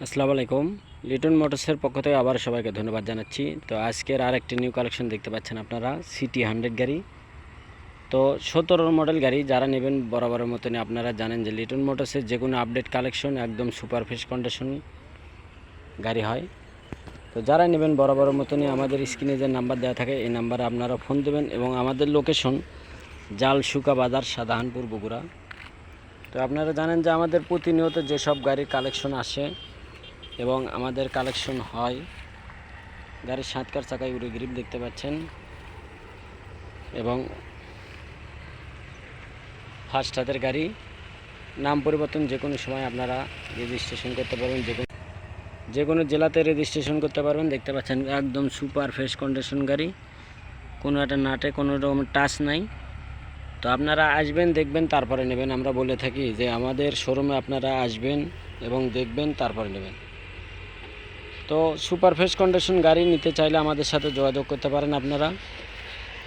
আসসালামু আলাইকুম। লিটন মোটরসের পক্ষ থেকে আবার সবাইকে ধন্যবাদ জানাচ্ছি। তো আজকের আর একটি নিউ কালেকশন দেখতে পাচ্ছেন আপনারা, সিটি 100 গাড়ি। তো 17 মডেল গাড়ি যারা নেবেন বরাবরের মতনই আপনারা জানেন যে লিটন মোটরসের যে কোনো আপডেট কালেকশন একদম সুপার ফ্রেশ কন্ডিশন গাড়ি হয়। তো যারা নেবেন বরাবরের মতনই আমাদের স্ক্রিনে যে নাম্বার দেওয়া থাকে এই নাম্বারে আপনারা ফোন দেবেন এবং আমাদের লোকেশন জালশুকা বাজার, শাহজাহানপুর, বগুড়া। তো আপনারা জানেন যে আমাদের প্রতিনিয়ত যেসব গাড়ির কালেকশন আসে এবং আমাদের কালেকশন হয়, গাড়ির 7 চাকায় উড়ে গ্রিপ দেখতে পাচ্ছেন এবং ফার্স্ট হাতের গাড়ি। নাম পরিবর্তন যে কোনো সময় আপনারা রেজিস্ট্রেশন করতে পারবেন, যে কোনো জেলাতে রেজিস্ট্রেশন করতে পারবেন। দেখতে পাচ্ছেন একদম সুপার ফ্রেশ কন্ডিশন গাড়ি, কোনো একটা নাটে কোনো রকম টাচ নাই। তো আপনারা আসবেন, দেখবেন, তারপরে নেবেন। আমরা বলে থাকি যে আমাদের শোরুমে আপনারা আসবেন এবং দেখবেন, তারপরে নেবেন। তো সুপার ফ্রেশ কন্ডিশন গাড়ি নিতে চাইলে আমাদের সাথে যোগাযোগ করতে পারেন। আপনারা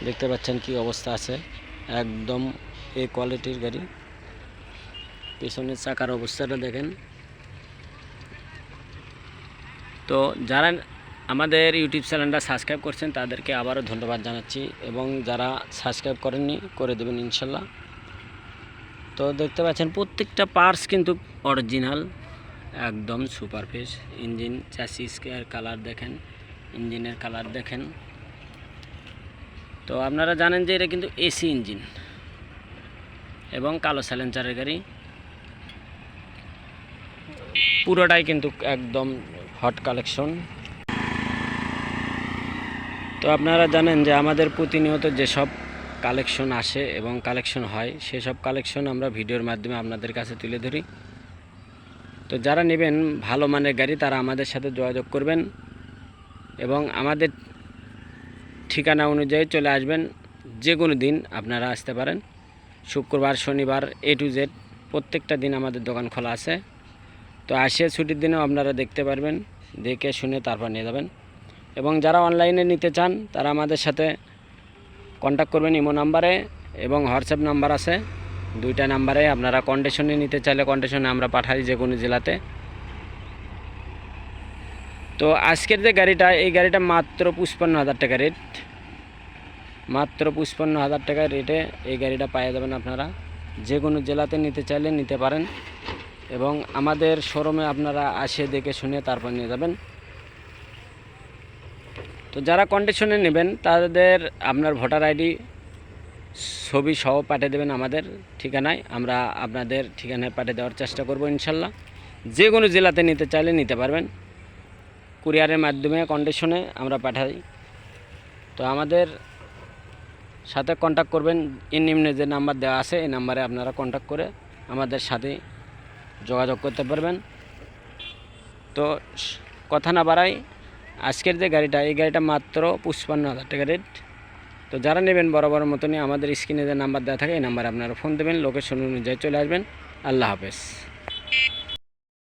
দেখতে পাচ্ছেন কি অবস্থা আছে, একদম এ কোয়ালিটির গাড়ি। পেছনের চাকার অবস্থাটা দেখেন। তো যারা আমাদের ইউটিউব চ্যানেলটা সাবস্ক্রাইব করছেন তাদেরকে আবারও ধন্যবাদ জানাচ্ছি এবং যারা সাবস্ক্রাইব করেননি করে দেবেন ইনশাল্লাহ। তো দেখতে পাচ্ছেন প্রত্যেকটা পার্টস কিন্তু অরিজিনাল, একদম সুপার ফ্রেশ। ইঞ্জিন, চ্যাসিসের কালার দেখেন, ইঞ্জিনের কালার দেখেন। তো আপনারা জানেন যে এটা কিন্তু এসি ইঞ্জিন এবং কালো সাইলেন্সারের গাড়ি। পুরোটাই কিন্তু একদম হট কালেকশন। তো আপনারা জানেন যে আমাদের প্রতিনিয়ত যেসব কালেকশন আসে এবং কালেকশন হয় সেসব কালেকশন আমরা ভিডিওর মাধ্যমে আপনাদের কাছে তুলে ধরি। তো যারা নেবেন ভালো মানের গাড়ি তারা আমাদের সাথে যোগাযোগ করবেন এবং আমাদের ঠিকানা অনুযায়ী চলে আসবেন। যে কোনো দিন আপনারা আসতে পারেন, শুক্রবার, শনিবার, A to Z প্রত্যেকটা দিন আমাদের দোকান খোলা আছে। তো আসে ছুটির দিনেও আপনারা দেখতে পারবেন, দেখে শুনে তারপর নিয়ে যাবেন। এবং যারা অনলাইনে নিতে চান তারা আমাদের সাথে কন্ট্যাক্ট করবেন ইমো নাম্বারে এবং হোয়াটসঅ্যাপ নাম্বার আছে, দুইটা নাম্বারে। আপনারা কন্ডিশনে নিতে চাইলে কন্ডিশনে আমরা পাঠাই যে কোনো জেলাতে। তো আজকের যে গাড়িটা, এই গাড়িটা মাত্র 55,000 টাকা রেট, মাত্র 55,000 টাকা রেটে এই গাড়িটা পেয়ে যাবেন আপনারা। যে কোনো জেলাতে নিতে চাইলে নিতে পারেন এবং আমাদের শোরুমে আপনারা আসে দেখে শুনে তারপর নিয়ে যাবেন। তো যারা কন্ডিশনে নেবেন তাদের আপনার ভোটার আইডি ছবি সহ পাঠিয়ে দেবেন আমাদের ঠিকানায়। আমরা আপনাদের ঠিকানায় পাঠিয়ে দেওয়ার চেষ্টা করব ইনশাল্লাহ। যে কোনো জেলাতে নিতে চাইলে নিতে পারবেন, কুরিয়ারের মাধ্যমে কন্ডিশনে আমরা পাঠাই। তো আমাদের সাথে কন্ট্যাক্ট করবেন, নিম্নে যে নাম্বার দেওয়া আছে এই নাম্বারে আপনারা কন্ট্যাক্ট করে আমাদের সাথে যোগাযোগ করতে পারবেন। তো কথা না বাড়াই, আজকের যে গাড়িটা, এই গাড়িটা মাত্র 55,000 টাকা রেট। তো যারা নেবেন বরাবর মতনই আমাদের স্ক্রিনে যে নাম্বার দেওয়া থাকে এই নাম্বারে আপনারা ফোন দেবেন, লোকেশন অনুযায়ী চলে আসবেন। আল্লাহ হাফেজ।